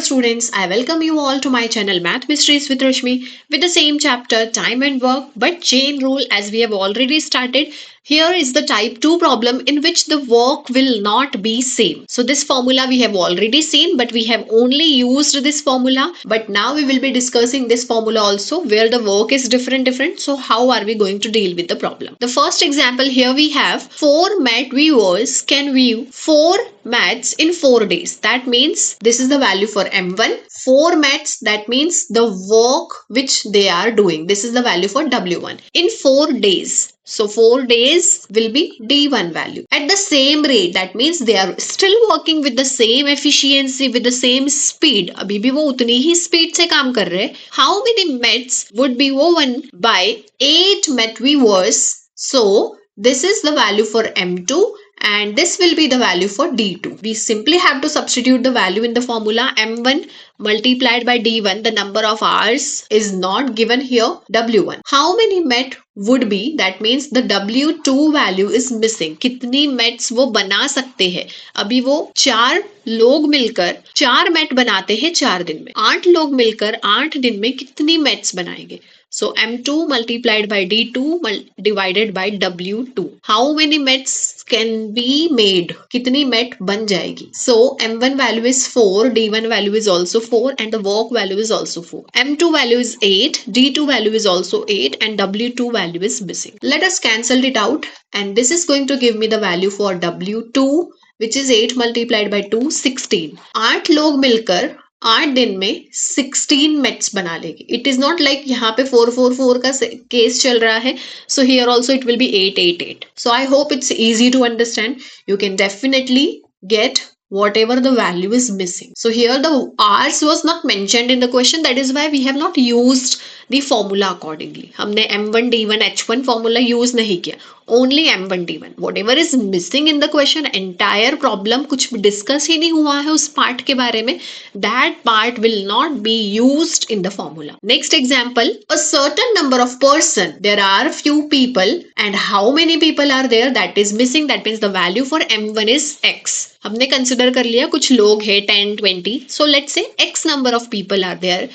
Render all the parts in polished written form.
students, I welcome you all to my channel Math Mysteries with Rashmi with the same chapter time and work but chain rule as we have already started. Here is the type 2 problem in which the work will not be same. So this formula we have already seen but we have only used this formula, but now we will be discussing this formula also where the work is different. So how are we going to deal with the problem? The first example here we have 4 mat viewers can view 4 mats in 4 days. That means this is the value for M1. 4 mats, that means the work which they are doing. This is the value for W1 in 4 days. So 4 days will be D1 value. At the same rate, that means they are still working with the same efficiency, with the same speed. अभी भी वो उतनी ही speed से काम कर रहे हैं. How many mats would be woven by 8 mat weavers? So this is the value for M2 and this will be the value for D2. We simply have to substitute the value in the formula. M1 multiplied by D1, the number of hours is not given here, W1. How many mat would be, that means the W2 value is missing. कितनी mats वो बना सकते हैं? अभी वो 4 लोग मिलकर 4 mat बनाते हैं 4 दिन में. 8 लोग मिलकर 8 दिन में कितनी mats बनाएंगे? So M2 multiplied by D2 divided by W2. How many mats can be made? कितनी mat बन जाएगी? So M1 value is 4, D1 value is also 4 and the work value is also 4. M2 value is 8, D2 value is also 8 and W2 value is missing. Let us cancel it out and this is going to give me the value for W2 which is 8 multiplied by 2, 16. 8 लोग मिलकर 8 दिन में 16 mats बना लेगी. It is not like यहाँ पे 444 का case चल रहा है. So here also it will be 888. So I hope it's easy to understand. You can definitely get whatever the value is missing. So here the hours was not mentioned in the question. That is why we have not used the formula accordingly. हमने M1 D1 H1 formula use नहीं किया. Only M1 D1. Whatever is missing in the question, entire problem कुछ discuss ही नहीं हुआ है उस part के बारे में. That part will not be used in the formula. Next example, a certain number of person. There are few people and how many people are there? That is missing. That means the value for M1 is X. हमने consider कर लिया कुछ लोग हैं 10, 20. So let's say X number of people are there.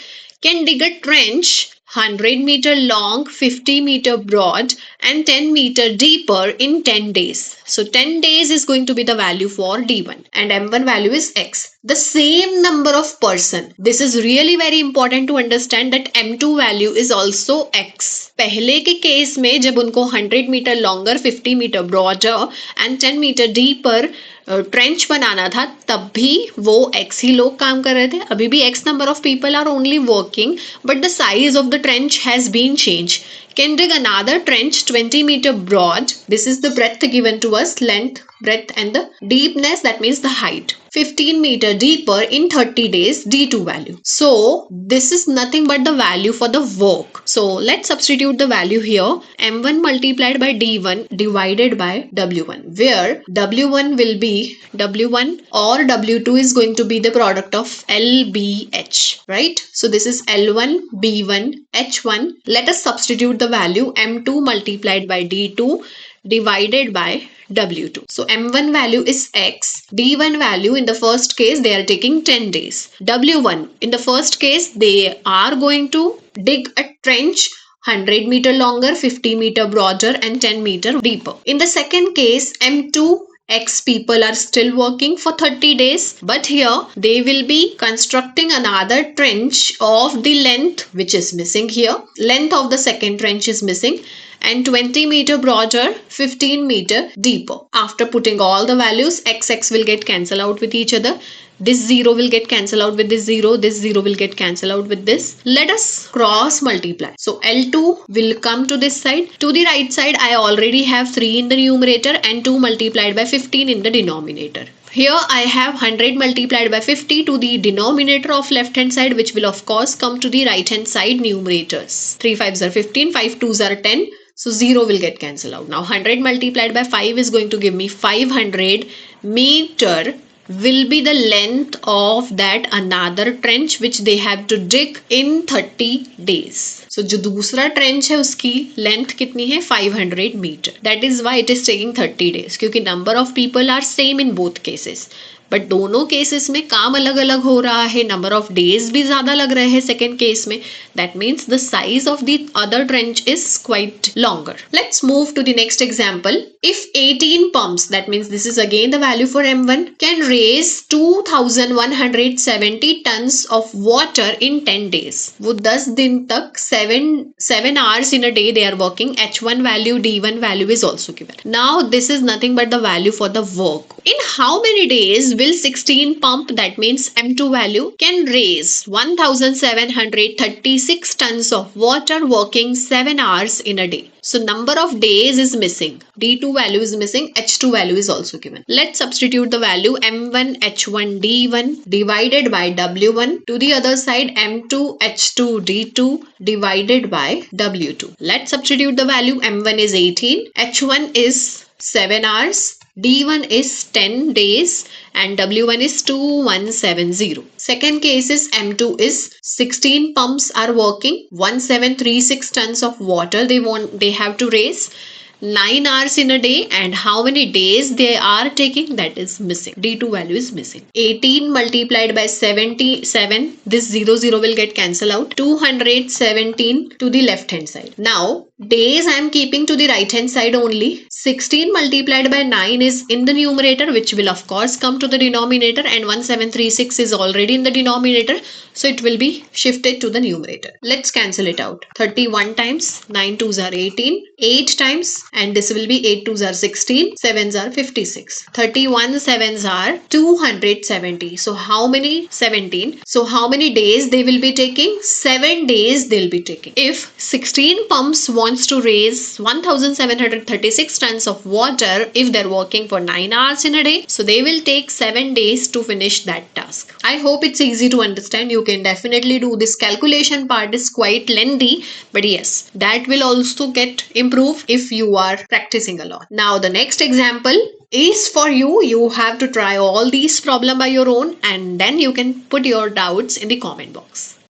Can dig a trench 100 meter long, 50 meter broad and 10 meter deeper in 10 days. So 10 days is going to be the value for D1 and M1 value is X. The same number of person. This is really very important to understand that M2 value is also X. पहले के case में जब उनको 100 meter longer, 50 meter broader and 10 meter deeper trench बनाना था तब भी वो X ही लोग काम कर रहे थे. अभी भी X number of people are only working but the size of the trench has been changed. Can dig another trench 20 meter broad. This is the breadth given to us, length, breadth and the deepness, that means the height. 15 meter deeper in 30 days, D2 value. So this is nothing but the value for the work. So let's substitute the value here. M1 multiplied by D1 divided by W1, where W1 will be W1 or W2 is going to be the product of LBH, right? So this is L1, B1, H1. Let us substitute the value M2 multiplied by D2 divided by W2. So M1 value is X. D1 value in the first case they are taking 10 days. W1 in the first case they are going to dig a trench 100 meter longer, 50 meter broader and 10 meter deeper. In the second case M2 X people are still working for 30 days, but here they will be constructing another trench of the length which is missing here. Length of the second trench is missing and 20 meter broader, 15 meter deeper. After putting all the values, XX will get cancelled out with each other. This 0 will get cancelled out with this 0. This 0 will get cancelled out with this. Let us cross multiply. So L2 will come to this side. To the right side, I already have 3 in the numerator and 2 multiplied by 15 in the denominator. Here I have 100 multiplied by 50 to the denominator of left hand side, which will of course come to the right hand side numerators. 3 5s are 15, 5 2s are 10. So 0 will get cancelled out. Now 100 multiplied by 5 is going to give me 500 meter will be the length of that another trench which they have to dig in 30 days. So जो दूसरा trench है उसकी length कितनी है 500 meter. That is why it is taking 30 days क्योंकि number of people are same in both cases. But दोनों cases में काम अलग अलग हो रहा है, नंबर ऑफ डेज भी ज्यादा लग रहे हैं सेकेंड केस में. That means the size of the other trench is quite longer. Let's move to the next example. If 18 pumps, that means this is again the value for M1, can raise 2170 tons of water in 10 days. वो 10 दिन तक 7 hours in a day they are working. H1 value, D1 value is also given. Now this is nothing but the value for the work. In how many days will 16 pump, that means M2 value, can raise 1736 tons of water working 7 hours in a day? So number of days is missing. D2 value is missing. H2 value is also given. Let's substitute the value M1 H1 D1 divided by W1 to the other side M2 H2 D2 divided by W2. Let's substitute the value. M1 is 18. H1 is 7 hours. D1 is 10 days and W1 is 2170. Second case is M2 is 16 pumps are working, 1736 tons of water they have to raise, 9 hours in a day, and how many days they are taking, that is missing. D2 value is missing. 18 multiplied by 77, this 0 will get cancelled out. 217 to the left hand side. Now days I am keeping to the right hand side only. 16 multiplied by 9 is in the numerator, which will of course come to the denominator, and 1736 is already in the denominator, so it will be shifted to the numerator. Let's cancel it out. 31 times 9 2s are 18, 8 times, and this will be 8 2s are 16, 7s are 56. 31 7s are 270. So how many? 17. So how many days they will be taking? 7 days they'll be taking. If 16 pumps wants to raise 1736 tons of water, if they're working for 9 hours in a day, so they will take 7 days to finish that task. I hope it's easy to understand. You can definitely do this. Calculation part is quite lengthy, but yes, that will also get improved if you are practicing a lot. Now the next example is for you. You have to try all these problems by your own, and then you can put your doubts in the comment box.